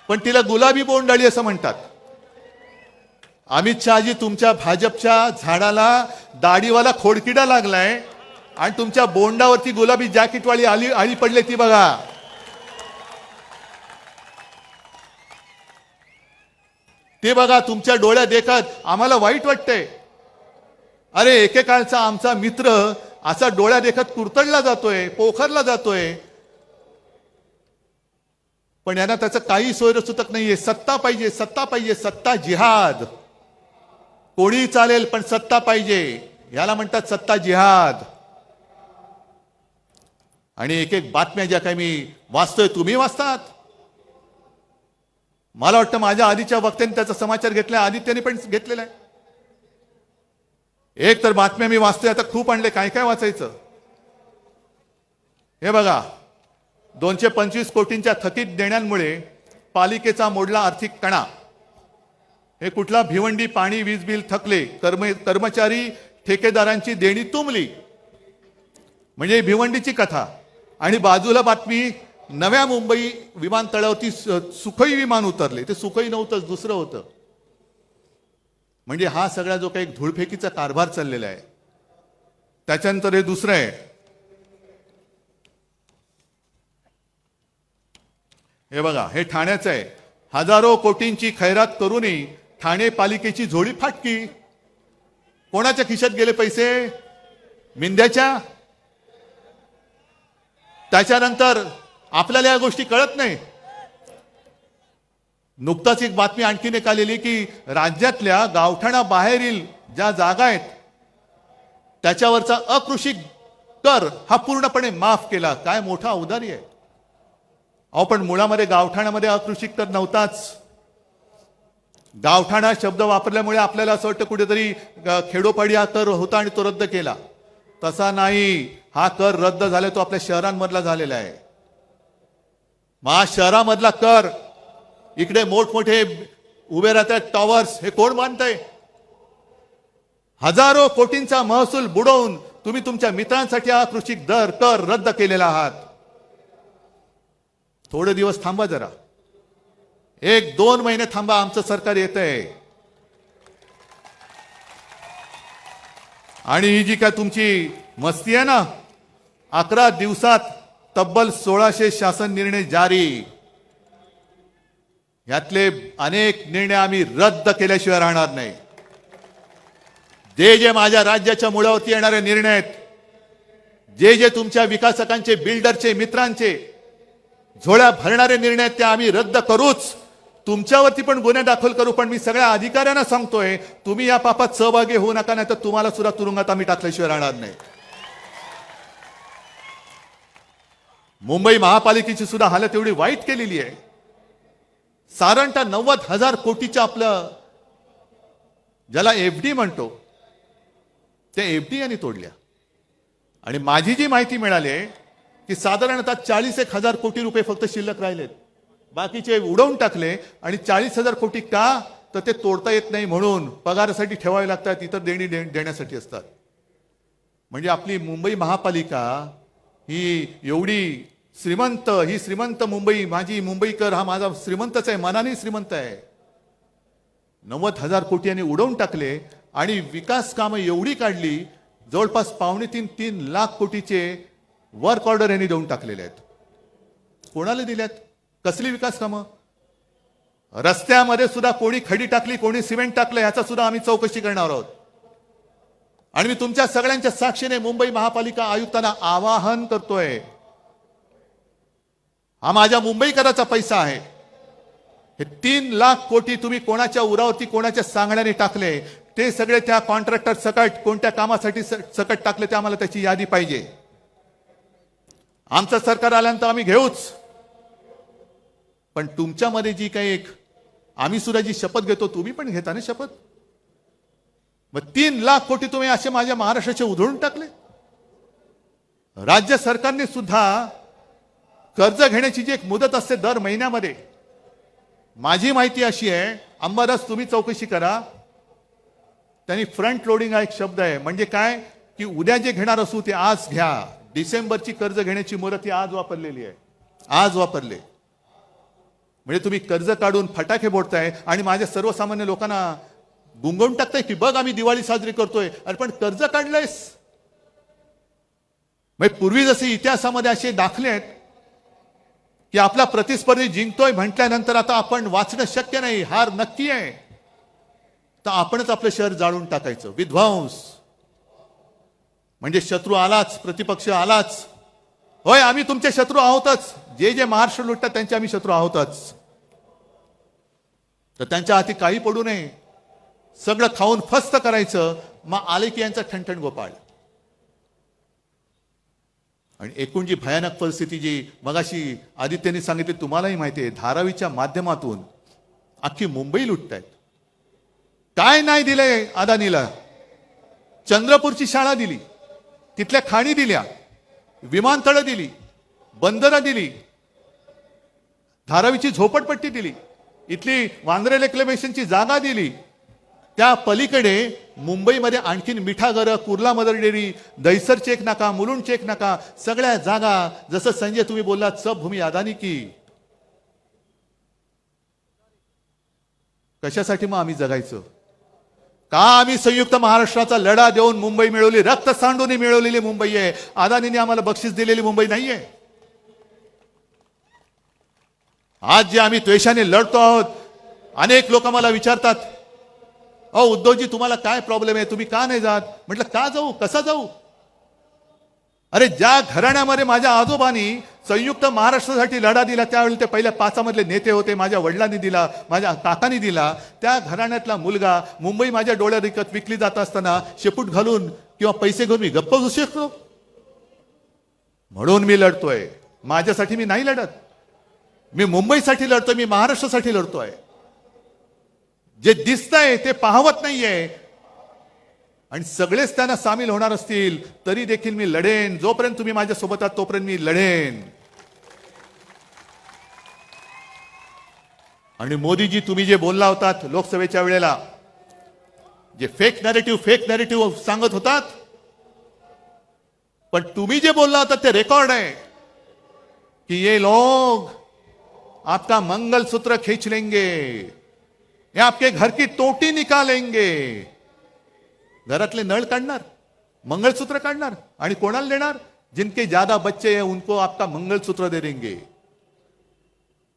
पण तिला गुलाबी बोंड अळी असं म्हणतात. अमित शहाजी, तुमच्या भाजपच्या झाडाला दाढीवाला खोडकिडा लागलाय आणि तुमच्या बोंडावरती गुलाबी जॅकेटवाली अळी पडली, ती बघा. ते बघा, तुमच्या डोळ्यात देखत आम्हाला वाईट वाटतंय. अरे एकेकाळचा आमचा मित्र असा डोळ्या देखत कुरतडला जातोय, पोखरला जातोय, पण यांना त्याचं काही सोयरसुतक नाहीये. सत्ता पाहिजे, सत्ता पाहिजे, सत्ता जिहाद. कोणी चालेल पण सत्ता पाहिजे, याला म्हणतात सत्ता जिहाद. आणि एक एक बातम्या ज्या काही मी वाचतोय, तुम्ही वाचतात. मला वाटतं माझ्या आधीच्या वक्त्यांनी त्याचा समाचार घेतलाय, आदित्यने पण घेतलेला आहे. एक तर बातम्या मी वाचतोय, आता खूप आणले, काय काय वाचायचं. हे बघा, 225 कोटींच्या थकीत देण्यांमुळे पालिकेचा मोडला आर्थिक कणा. हे कुठला? भिवंडी पाणी वीज बिल थकले, कर्मचारी ठेकेदारांची देणी तुंबली. म्हणजे भिवंडीची कथा. आणि बाजूला बातमी, नव्या मुंबई विमानतळावरती सुखोई विमान उतरले. ते सुखोई नव्हतं, दुसरं होतं. म्हणजे हा सगळा जो काही धूळफेकीचा कारभार चाललेला आहे, त्याच्यानंतर हे दुसरं आहे. हे बघा, हे ठाण्याचं आहे. हजारो कोटींची खैरात करूनही ठाणे पालिकेची झोळी फाटकी. कोणाच्या खिशात गेले पैसे? मिंद्याच्या. त्याच्यानंतर आपल्याला या गोष्टी कळत नाही. नुकताच एक बातमी आणखीन एक आलेली की राज्यातल्या गावठाणा बाहेरील ज्या जागा आहेत त्याच्यावरचा अकृषी कर हा पूर्णपणे माफ केला. काय मोठा औदार्य आहे. अहो पण मुळामध्ये गावठाणामध्ये अकृषी कर नव्हताच. गावठाणा शब्द वापरल्यामुळे आपल्याला असं वाटतं कुठेतरी खेडोपाडी हा कर होता आणि तो रद्द केला. तसा नाही. हा कर रद्द झाला तो आपल्या शहरांमधला झालेला आहे. शहरामधला कर, इकडे मोठमोठे उभे राहतात टॉवर्स, हे कोण बांधतंय? हजारो कोटींचा महसूल बुडवून तुम्ही तुमच्या मित्रांसाठी हा कृषी दर कर रद्द केलेला आहात. थोडे दिवस थांबा जरा, 1-2 महिने थांबा, आमचं सरकार येतंय. आणि ही जी काय तुमची मस्ती आहे ना, 11 दिवसात तब्बल 1600 शासन निर्णय जारी. यातले अनेक निर्णय आम्ही रद्द केल्याशिवाय राहणार नाही. जे जे माझ्या राज्याच्या मुळावरती येणारे निर्णय आहेत, जे जे तुमच्या विकासकांचे, बिल्डरचे, मित्रांचे झोळ्या भरणारे निर्णय आहेत, ते आम्ही रद्द करूच. तुमच्यावरती पण गुन्हे दाखल करू. पण मी सगळ्या अधिकाऱ्यांना सांगतोय, तुम्ही या पापात सहभागी होऊ नका, नाही तर तुम्हाला सुद्धा तुरुंगात आम्ही टाकल्याशिवाय राहणार नाही. मुंबई महापालिकेची सुद्धा हालत एवढी वाईट केलेली आहे. साधारणतः 90,000 कोटीचं आपलं ज्याला एफडी म्हणतो, त्या एफडी यांनी तोडल्या. आणि माझी जी माहिती मिळाली आहे की साधारणतः 41,000 कोटी रुपये फक्त शिल्लक राहिलेत. बाकीचे उडवून टाकले. आणि 40,000 कोटी का? तर ते तोडता येत नाही म्हणून पगारासाठी ठेवावे लागतात, इतर देणी देण्यासाठी असतात. म्हणजे आपली मुंबई महापालिका ही एवढी श्रीमंत, ही श्रीमंत मुंबई, माझी मुंबईकर हा माझा श्रीमंतच आहे, मनाने श्रीमंत आहे. 90,000 कोटी यांनी उडवून टाकले आणि विकास कामं एवढी काढली, जवळपास 2.5-3 लाख कोटीचे वर्क ऑर्डर यांनी देऊन टाकलेले आहेत. कोणाला दिल्यात? कसली विकास कामं? रस्त्यामध्ये सुद्धा कोणी खडी टाकली, कोणी सिमेंट टाकलं, याचा सुद्धा आम्ही चौकशी करणार आहोत. आणि मी तुमच्या सगळ्यांच्या साक्षीने मुंबई महापालिका आयुक्तांना आवाहन करतोय, हा माझ्या मुंबईकराचा पैसा आहे. हे 3 लाख कोटी तुम्ही कोणाच्या उरावरती, कोणाच्या सांगण्याने टाकले, ते सगळे त्या कॉन्ट्रॅक्टर सकट कोणत्या कामासाठी सकट टाकले, ते आम्हाला त्याची यादी पाहिजे. आमचं सरकार आल्यानंतर आम्ही घेऊच. पण तुमच्यामध्ये जी काही एक आम्ही सुद्धा जी शपथ घेतो, तुम्ही पण घेता ना शपथ. मग 3 लाख कोटी तुम्ही असे माझ्या महाराष्ट्राचे उधळून टाकले. राज्य सरकारने सुद्धा कर्ज घेण्याची जी एक मुदत असते दर महिन्यामध्ये, माझी माहिती अशी आहे, अंबादास तुम्ही चौकशी करा, त्यांनी फ्रंट लोडिंग हा एक शब्द आहे. म्हणजे काय की उद्या जे घेणार असू ते आज घ्या. डिसेंबरची कर्ज घेण्याची मुदत ही आज वापरलेली आहे, आज वापरले. म्हणजे तुम्ही कर्ज काढून फटाके फोडताय आणि माझ्या सर्वसामान्य लोकांना गुंगवून टाकताय की बघ आम्ही दिवाळी साजरी करतोय. अरे पण कर्ज काढलंयस. म्हणजे पूर्वी जसे इतिहासामध्ये असे दाखले आहेत की आपला प्रतिस्पर्धी जिंकतोय म्हटल्यानंतर आता आपण वाचणं शक्य नाही, हार नक्की आहे, तर आपणच आपलं शहर जाळून टाकायचं. विध्वंस म्हणजे शत्रू आलाच, प्रतिपक्ष आलाच. होय, आम्ही तुमचे शत्रू आहोतच. जे जे महाराष्ट्र लुटतात त्यांचे आम्ही शत्रू आहोतच. तर त्यांच्या हाती काही पडू नये, सगळं खाऊन फस्त करायचं. मग आले की यांचा ठणठण गोपाळ. आणि एकूण जी भयानक परिस्थिती जी मगाशी आदित्यने सांगितली, तुम्हालाही माहिती आहे, धारावीच्या माध्यमातून अख्खी मुंबई लुटतायत. काय नाही दिलंय अदानीला? चंद्रपूरची शाळा दिली, तिथल्या खाणी दिल्या, विमानतळं दिली, बंदरं दिली, धारावीची झोपडपट्टी दिली, इथली वांद्रे रेक्लेमेशनची जागा दिली. त्या पलीकडे मुंबईमध्ये आणखीन मिठागरं, Kurla Mother Dairy, Dahisar check नाका, मुलुंड चेक नाका, सगळ्या जागा. जसं संजय तुम्ही बोललात, सब भूमी अदानी की. कशासाठी मग आम्ही जगायचं? का आम्ही संयुक्त महाराष्ट्राचा लढा देऊन मुंबई मिळवली? रक्त सांडून मिळवलेली मुंबई आहे. अदानीने आम्हाला बक्षीस दिलेली मुंबई नाहीये. आज जे आम्ही द्वेषाने लढतो आहोत, अनेक लोक मला विचारतात, अहो उद्धवजी तुम्हाला काय प्रॉब्लेम आहे, तुम्ही का नाही जात? म्हटलं का जाऊ, कसा जाऊ? अरे ज्या घराण्यामध्ये माझ्या आजोबांनी संयुक्त महाराष्ट्रासाठी लढा दिला, त्यावेळी ते पहिल्या 5 मधले नेते होते. माझ्या वडिलांनी दिला, माझ्या काकांनी दिला. त्या घराण्यातला मुलगा मुंबई माझ्या डोळ्यात विकली जात असताना शेपूट घालून किंवा पैसे घेऊन मी गप्प बसू शकतो? म्हणून मी लढतोय. माझ्यासाठी मी नाही लढत. मी मुंबईसाठी लढतोय, मी महाराष्ट्रासाठी लढतोय. जे दिसतंय ते पाहवत नाहीये. आणि सगळेच त्यांना सामील होणार असतील तरी देखील मी लढेन. जोपर्यंत तुम्ही माझ्या सोबत आहात तोपर्यंत मी लढेन. आणि मोदीजी तुम्ही जे बोलला होतात लोकसभेच्या वेळेला, जे फेक नॅरेटिव्ह सांगत होतात, पण तुम्ही जे बोलला होता ते रेकॉर्ड आहे की ये लोग आपका मंगलसूत्र खींच लेंगे, ये आपके घर की टोटी निकालेंगे. घरातले नळ काढणार, मंगळसूत्र काढणार आणि कोणाला देणार? जिनके ज्यादा बच्चे हैं उनको आपका मंगळसूत्र दे देंगे.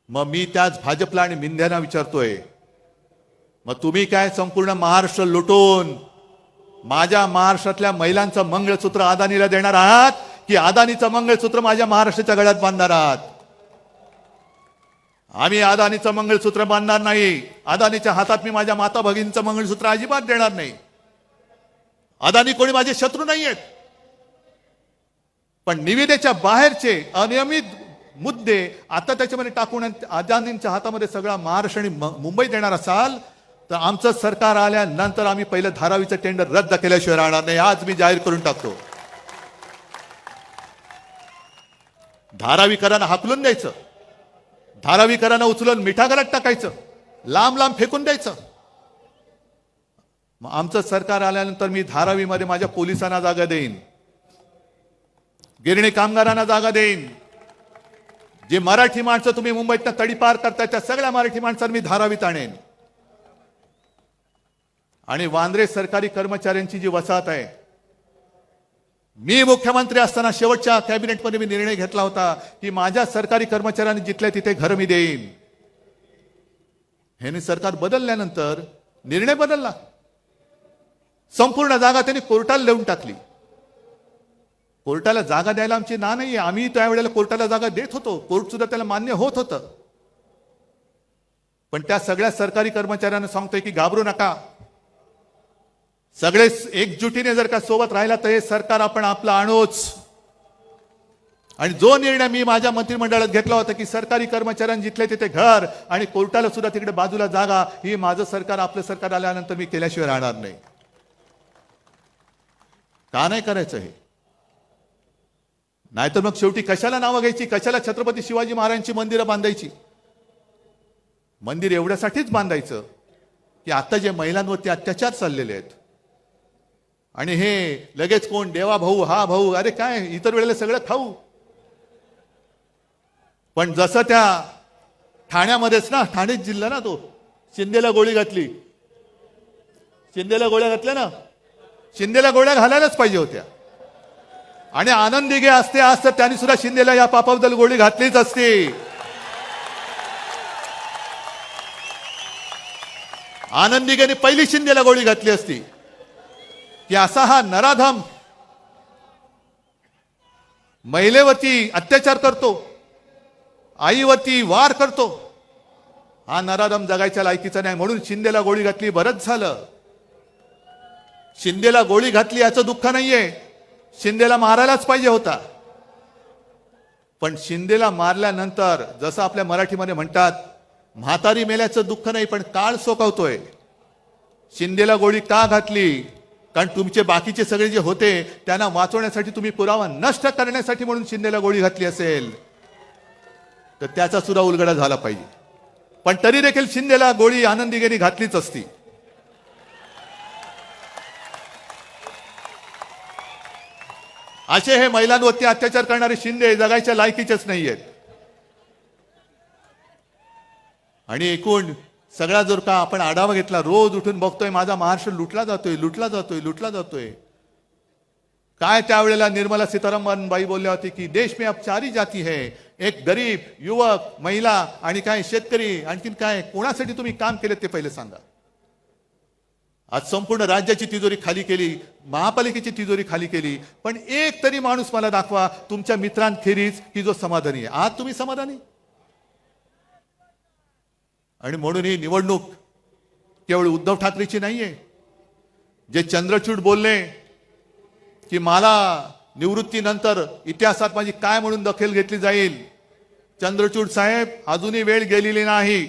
मग मी त्याच भाजपला आणि मिंध्यांना विचारतोय, मग तुम्ही काय संपूर्ण महाराष्ट्र लुटून माझ्या महाराष्ट्रातल्या महिलांचं मंगळसूत्र अदानीला देणार आहात, की अदानीचं मंगळसूत्र माझ्या महाराष्ट्राच्या गळ्यात बांधणार आहात? आम्ही अदानीचं मंगळसूत्र बांधणार नाही. अदानीच्या हातात मी माझ्या माता भगिनीचं मंगळसूत्र अजिबात देणार नाही. अदानी कोणी माझे शत्रू नाहीयेत, पण निविदेच्या बाहेरचे अनियमित मुद्दे आता त्याच्यामध्ये टाकून अदानींच्या हातामध्ये सगळा महाराष्ट्र आणि मुंबई देणार असाल तर आमचं सरकार आल्यानंतर आम्ही पहिलं धारावीचं टेंडर रद्द केल्याशिवाय राहणार नाही. आज मी जाहीर करून टाकतो. धारावीकरांना हाकलून द्यायचं, धारावीकरांना उचलून मिठागरात टाकायचं, लांब लांब फेकून द्यायचं. मग आमचं सरकार आल्यानंतर मी धारावीमध्ये माझ्या पोलिसांना जागा देईन, गिरणी कामगारांना जागा देईन. जे मराठी माणसं तुम्ही मुंबईतनं तडीपार करताय त्या सगळ्या मराठी माणसांना मी धारावीत आणेन. आणि वांद्रे सरकारी कर्मचाऱ्यांची जी वसाहत आहे, मी मुख्यमंत्री असताना शेवटच्या कॅबिनेटमध्ये मी निर्णय घेतला होता की माझ्या सरकारी कर्मचाऱ्यांनी जिथल्या तिथे घर मी देईन. हे सरकार बदलल्यानंतर निर्णय बदलला. संपूर्ण जागा त्यांनी कोर्टाला देऊन टाकली. कोर्टाला जागा द्यायला आमची ना नाही. आम्ही त्यावेळेला कोर्टाला जागा देत होतो, कोर्ट सुद्धा त्याला मान्य होत होतं. पण त्या सगळ्या सरकारी कर्मचाऱ्यांना सांगतोय की घाबरू नका, सगळे एकजुटीने जर का सोबत राहिला तर हे सरकार आपण आपलं आणूच. आणि जो निर्णय मी माझ्या मंत्रिमंडळात घेतला होता की सरकारी कर्मचाऱ्यांनी जिथले तिथे घर आणि कोर्टाला सुद्धा तिकडे बाजूला जागा, ही माझं सरकार आपलं सरकार आल्यानंतर मी केल्याशिवाय राहणार नाही. का नाही करायचं हे? नाहीतर मग शेवटी कशाला नावं घ्यायची, कशाला छत्रपती शिवाजी महाराजांची मंदिरं बांधायची? मंदिर एवढ्यासाठीच बांधायचं की आता जे महिलांवरती अत्याचार चाललेले आहेत आणि हे लगेच कोण देवा भाऊ हा भाऊ, अरे काय इतर वेळेला सगळं खाऊ. पण जसं त्या ठाण्यामध्येच ना, ठाणे जिल्हा ना, तो शिंदेला गोळी घातली, शिंदेला गोळ्या घातल्या ना, शिंदेला गोळ्या घालायलाच पाहिजे होत्या. आणि आनंद दिघे असते आज तर त्यांनी सुद्धा शिंदेला या पापाबद्दल गोळी घातलीच असते. आनंद दिघेने पहिली शिंदेला गोळी घातली असती की असा हा नराधम महिलेवरती अत्याचार करतो, आईवरती वार करतो, हा नराधम जगायच्या लायकीचा नाही. म्हणून शिंदेला गोळी घातली, बरंच झालं. शिंदेला गोळी घातली याचं दुःख नाहीये, शिंदेला मारायलाच पाहिजे होता. पण शिंदेला मारल्यानंतर जसं आपल्या मराठीमध्ये म्हणतात, म्हातारी मेल्याचं दुःख नाही पण काळ सोकावतोय. शिंदेला गोळी का घातली? कारण तुमचे बाकीचे सगळे जे होते त्यांना वाचवण्यासाठी, तुम्ही पुरावा नष्ट करण्यासाठी म्हणून शिंदेला गोळी घातली असेल तर त्याचा सुद्धा उलगडा झाला पाहिजे. पण तरी देखील शिंदेला गोळी आनंद दिघेने घातलीच असती. असे हे महिलांवरती अत्याचार करणारे शिंदे जगायच्या लायकीचेच नाहीयेत. आणि एकूण सगळा जर का आपण आढावा घेतला, रोज उठून बघतोय माझा महाराष्ट्र लुटला जातोय, लुटला जातोय, लुटला जातोय. काय त्यावेळेला निर्मला सीतारामन बाई बोलल्या होती की देश में अब 4 ही जाती है, एक गरीब, युवक, महिला आणि काय शेतकरी. आणखीन काय, कोणासाठी तुम्ही काम केले ते पहिले सांगा. आज संपूर्ण राज्याची तिजोरी खाली केली, महापालिकेची तिजोरी खाली केली, पण एक तरी माणूस मला दाखवा तुमच्या मित्रांखेरीज की जो समाधानी आहे. आज तुम्ही समाधानी? आणि म्हणून ही निवडणूक केवळ उद्धव ठाकरेची नाहीये. जे चंद्रचूड बोलले की मला निवृत्तीनंतर इतिहासात माझी काय म्हणून दखल घेतली जाईल, चंद्रचूड साहेब अजूनही वेळ गेलेली नाही.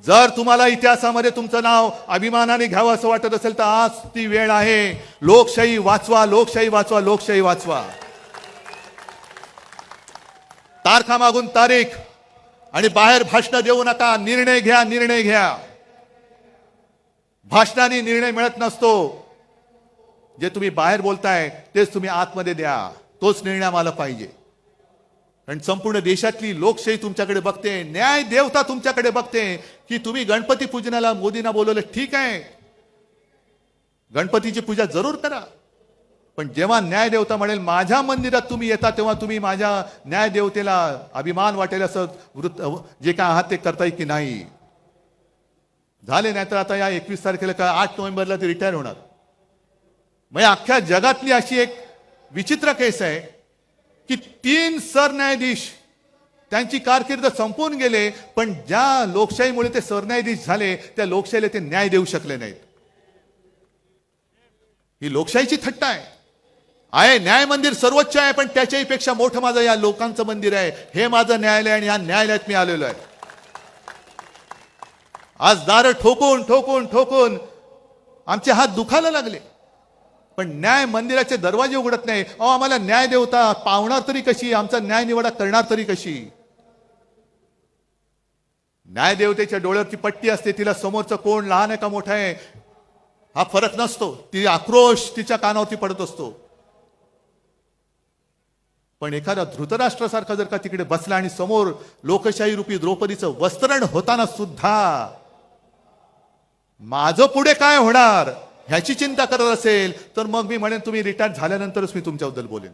जर तुम्हाला इतिहासामध्ये तुमचं नाव अभिमानाने घ्यावं असं वाटत असेल तर आज ती वेळ आहे. लोकशाही वाचवा, लोकशाही वाचवा, लोकशाही वाचवा. तारखा मागून तारीख आणि बाहेर भाषण देऊ नका. निर्णय घ्या, निर्णय घ्या. भाषणाने निर्णय मिळत नसतो. जे तुम्ही बाहेर बोलताय तेच तुम्ही आतमध्ये द्या. तोच निर्णय आम्हाला पाहिजे. कारण संपूर्ण देशातली लोकशाही तुमच्याकडे बघते, न्याय देवता तुमच्याकडे बघते की तुम्ही गणपती पूजनाला मोदींना बोलवलं, ठीक आहे, गणपतीची पूजा जरूर करा, पण जेव्हा न्यायदेवता म्हणेल माझ्या मंदिरात तुम्ही येता तेव्हा तुम्ही माझ्या न्यायदेवतेला अभिमान वाटेल असं जे काय आहात ते करताय की नाही. झाले नाही तर आता या 21 तारखेला का 8 नोव्हेंबरला ते रिटायर होणार. म्हणजे अख्ख्या जगातली अशी एक विचित्र केस आहे की 3 सरन्यायाधीश त्यांची कारकीर्द संपून गेले, पण ज्या लोकशाहीमुळे ते सरन्यायाधीश झाले त्या लोकशाहीला ते न्याय देऊ शकले नाहीत. ही लोकशाहीची थट्टा आहे. न्याय मंदिर सर्वोच्च आहे, पण त्याच्याही पेक्षा मोठं माझं या लोकांचं मंदिर आहे. हे माझं न्यायालय आणि या न्यायालयात मी आलेलो आहे. आज दार ठोकून ठोकून ठोकून आमचे हात दुखायला लागले, पण न्याय मंदिराचे दरवाजे उघडत नाही. आम्हाला न्याय देवता पावणार तरी कशी, आमचा न्याय निवाडा करणार तरी कशी. न्यायदेवतेच्या डोळ्यावरची पट्टी असते, तिला समोरचं कोण लहान आहे का मोठा आहे हा फरक नसतो. ती आक्रोश तिच्या कानावरती पडत असतो. पण एखादा धृतराष्ट्रासारखा जर का तिकडे बसला आणि समोर लोकशाही रूपी द्रौपदीचं वस्त्रण होताना सुद्धा माझं पुढे काय होणार ह्याची चिंता करत असेल, तर मग मी म्हणेन तुम्ही रिटायर झाल्यानंतरच मी तुमच्याबद्दल बोलेन.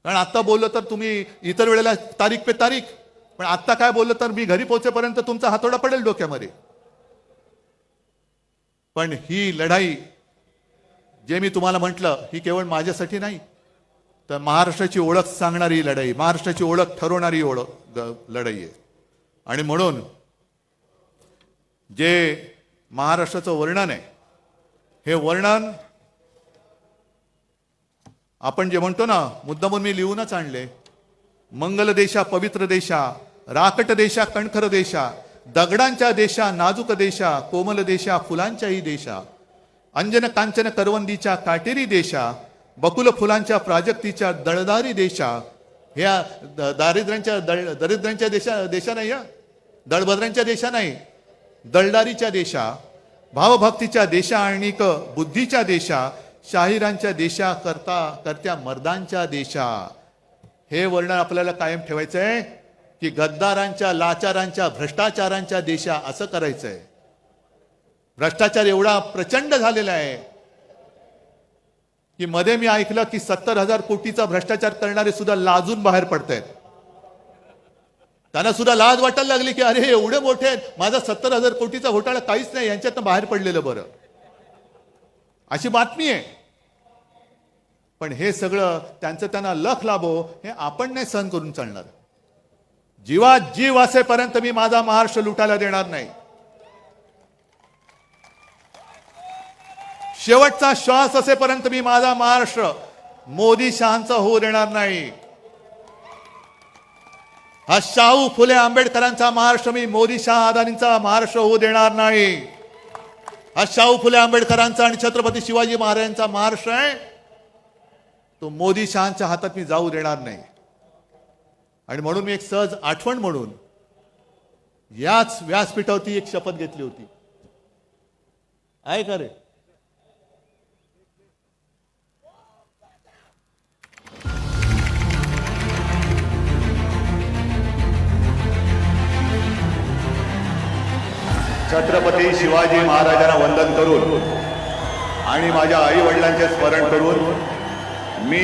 कारण आता बोललो तर तुम्ही इतर वेळेला तारीख पे तारीख, पण आता काय बोललो तर मी घरी पोहोचेपर्यंत तुमचा हातोडा पडेल डोक्यामध्ये. पण ही लढाई जे मी तुम्हाला म्हटलं ही केवळ माझ्यासाठी नाही, तर महाराष्ट्राची ओळख सांगणारी लढाई, महाराष्ट्राची ओळख ठरवणारी लढाई आहे. आणि म्हणून जे महाराष्ट्राचं वर्णन आहे, हे वर्णन आपण जे म्हणतो ना, मुद्दामून मी लिहूनच आणले. मंगल देशा पवित्र देशा, राकट देशा कणखर देशा, दगडांच्या देशा नाजूक देशा, कोमल देशा फुलांच्याही देशा, अंजन कांचन करवंदीच्या काटेरी देशा, बकुल फुलांच्या प्राजक्तीच्या दळदारी देशा. ह्या दरिद्रांच्या देशा नाही, दळभद्रांच्या देशा नाही, दळदारीच्या देशा, भावभक्तीच्या देशा आणि बुद्धीच्या देशा, शाहिरांच्या देशा, करत्या मर्दांच्या देशा. हे वर्णन आपल्याला कायम ठेवायचं आहे की गद्दारांच्या, लाचारांच्या, भ्रष्टाचारांच्या देशा असं करायचंय. भ्रष्टाचार एवढा प्रचंड झालेला आहे की मध्ये मी ऐकलं की 70,000 कोटीचा भ्रष्टाचार करणारे सुद्धा लाजून बाहेर पडतायत. त्यांना सुद्धा लाज वाटायला लागली की अरे एवढे मोठे आहेत, माझा 70,000 कोटीचा घोटाळा काहीच नाही, यांच्यातनं बाहेर पडलेलं बरं, अशी बातमी आहे. पण हे सगळं त्यांना लख लाभो हे आपण नाही सहन करून चालणार. जीवात जीव असेपर्यंत मी माझा महाराष्ट्र लुटायला देणार नाही. शेवटचा श्वास असेपर्यंत मी माझा महाराष्ट्र मोदी शहांचा होऊ देणार नाही. हा शाहू फुले आंबेडकरांचा महाराष्ट्र मी मोदी शाह अदानींचा महाराष्ट्र होऊ देणार नाही. हा शाहू फुले आंबेडकरांचा आणि छत्रपती शिवाजी महाराजांचा महाराष्ट्र आहे, तो मोदी शहांच्या हातात मी जाऊ देणार नाही. आणि म्हणून मी एक सहज आठवण म्हणून याच व्यासपीठावरती एक शपथ घेतली होती. आहे का रे? छत्रपती शिवाजी महाराजांना वंदन करून आणि माझ्या आई वडिलांचे स्मरण करून मी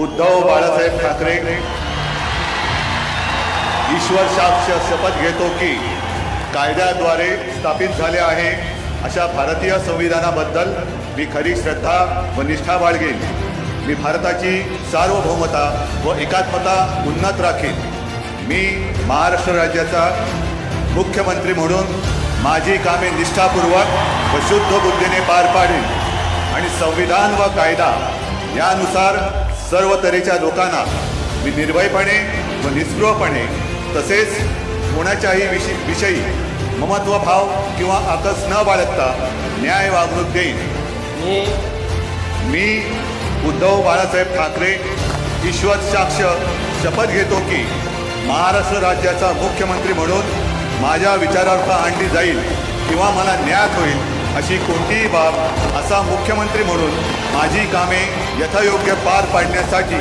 उद्धव बाळासाहेब ठाकरे ईश्वर साक्ष शपथ घेतो की कायद्याद्वारे स्थापित झाले आहे अशा भारतीय संविधानाबद्दल मी खरी श्रद्धा व निष्ठा बाळगेन. मी भारताची सार्वभौमता व एकात्मता उन्नत राखीन. मी महाराष्ट्र राज्याचा मुख्यमंत्री म्हणून माझी कामे निष्ठापूर्वक व शुद्ध बुद्धीने पार पाडेन आणि संविधान व कायदा यानुसार सर्व तऱ्हेच्या लोकांना मी निर्भयपणे व निस्पृहपणे तसेच कोणाच्याही विषयी ममत्वभाव किंवा आकस न बाळगता न्याय वागणूक देईन. मी उद्धव बाळासाहेब ठाकरे ईश्वर साक्ष शपथ घेतो की महाराष्ट्र राज्याचा मुख्यमंत्री म्हणून माझ्या विचारार्थ आणली जाईल किंवा मला न्याय होईल अशी कोणतीही बाब असा मुख्यमंत्री म्हणून माझी कामे यथायोग्य पार पाडण्यासाठी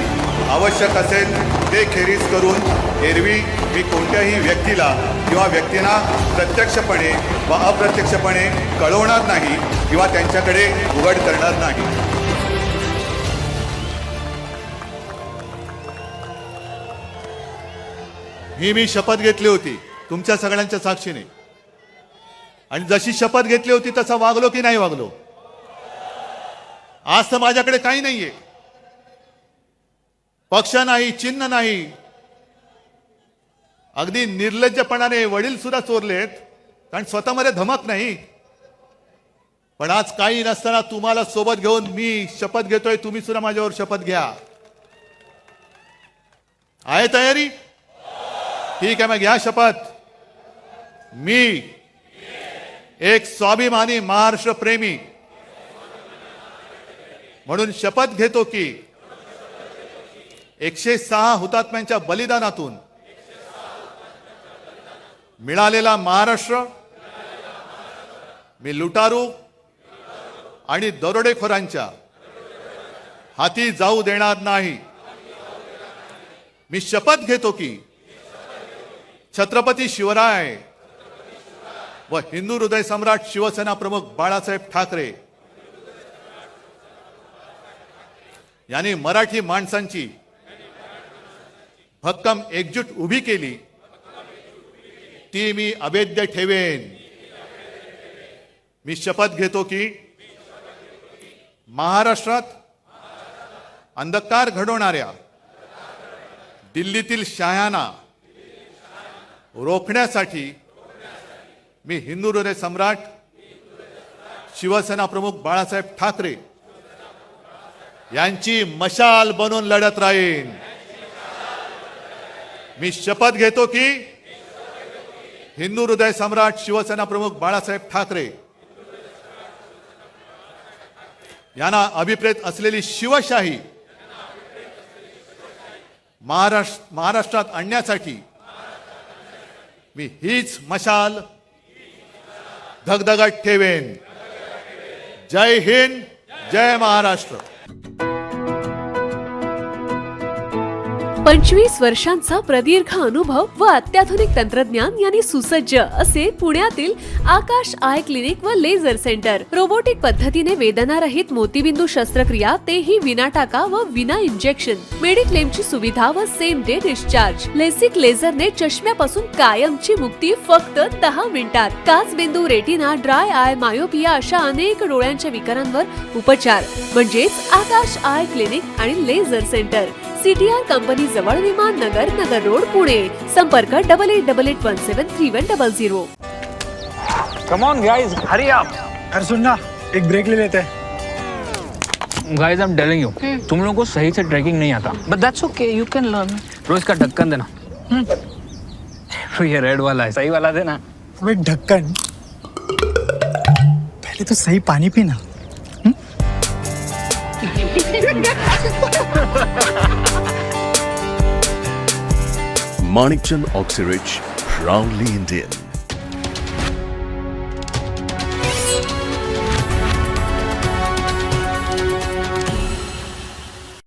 आवश्यक असेल ते खेरीज करून एरवी मी कोणत्याही व्यक्तीला किंवा व्यक्तींना प्रत्यक्षपणे व अप्रत्यक्षपणे कळवणार नाही किंवा त्यांच्याकडे उघड करणार नाही. मी शपथ घेतली होती तुमच्या सगळ्यांच्या साक्षीने, आणि जशी शपथ घेतली होती तसा वागलो की नाही वागलो? आज तर माझ्याकडे काही नाहीये, पक्ष नाही, चिन्ह नाही. अगदी निर्लज्जपणाने वडील सुद्धा चोरलेत, कारण स्वतःमध्ये धमक नाही. पण आज काही नसताना तुम्हाला सोबत घेऊन मी शपथ घेतोय, तुम्ही सुद्धा माझ्यावर शपथ घ्या. आहे तयारी? ठीक आहे, मग घ्या शपथ. मी एक स्वाभिमानी महाराष्ट्र प्रेमी म्हणून शपथ घेतो की 106 हुतात्म्यांच्या बलिदानातून मिळालेला महाराष्ट्र मी लुटारू आणि दरोडेखोरांच्या हाती जाऊ देणार नाही. मी शपथ घेतो की छत्रपती शिवराय व हिंदू हृदय सम्राट शिवसेना प्रमुख बाळासाहेब ठाकरे यांनी मराठी माणसांची भक्कम एकजूट उभी केली, ती मी अभेद्य ठेवेन. मी शपथ घेतो की महाराष्ट्रात अंधकार घडवणाऱ्या दिल्लीतील शाह्यांना रोखण्यासाठी मी हिंदू हृदय सम्राट शिवसेना प्रमुख बाळासाहेब ठाकरे यांची मशाल बनून लढत राहीन. मी शपथ घेतो की हिंदू हृदय सम्राट शिवसेना प्रमुख बाळासाहेब ठाकरे यांना अभिप्रेत असलेली शिवशाही महाराष्ट्रात आणण्यासाठी मी हीच मशाल धगधगत ठेवेन. जय हिंद, जय महाराष्ट्र. 25 वर्षांचा प्रदीर्घ अनुभव व अत्याधुनिक तंत्रज्ञान यांनी सुसज्ज असे पुण्यातील आकाश आय क्लिनिक व लेझर सेंटर. रोबोटिक पद्धतीने वेदनारहित मोतीबिंदू शस्त्रक्रिया, तेही विना टाका व विना इंजेक्शन. मेडिक्लेमची सुविधा व सेम डे डिस्चार्ज. लेसिक लेझरने चष्म्यापासून कायमची मुक्ती फक्त 10 मिनिटात. काचबिंदू, रेटिना, ड्राय आय, मायोपिया अशा अनेक डोळ्यांच्या विकारांवर उपचार म्हणजेच आकाश आय क्लिनिक आणि लेझर सेंटर. CTR कंपनी जवळ, विमान नगर, नगर रोड, पुणे. संपर्क 8888173100. Come on guys, hurry up. यार सुन ना, एक ब्रेक ले लेते हैं. Guys, I'm telling you, तुम लोगों को सही से ट्रैकिंग नहीं आता. But that's okay, you can learn. रोज का ढक्कन देना. ये रेड वाला है, सही वाला देना. अबे ढक्कन, पहले तो सही पानी पीना. Manikchand Oxyrich, proudly Indian.